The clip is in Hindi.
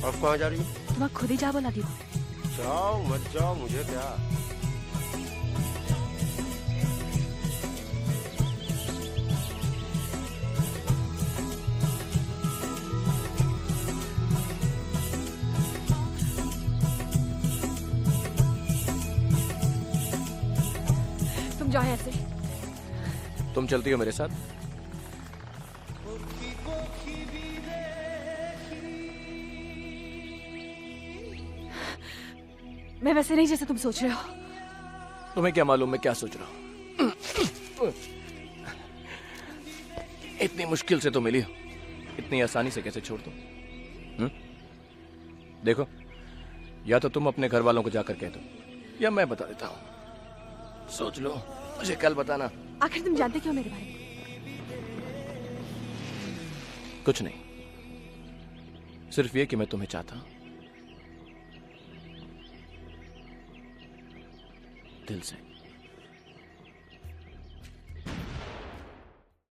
अब कहाँ जा रही है? तुम्हें खुद ही जा बोला दी। जाओ मत जाओ, मुझे क्या। तुम जाओ यहाँ से। तुम चलती हो मेरे साथ? मैं वैसे नहीं जैसे तुम सोच रहे हो। तुम्हें क्या मालूम मैं क्या सोच रहा हूं? इतनी मुश्किल से तो मिली हो, इतनी आसानी से कैसे छोड़ दूं? देखो, या तो तुम अपने घर वालों को जाकर कह दो, या मैं बता देता हूं। सोच लो, मुझे कल बताना। आखिर तुम जानते क्यों मेरे बारे में? कुछ नहीं, सिर्फ ये कि मैं तुम्हें चाहता हूं, दिल से।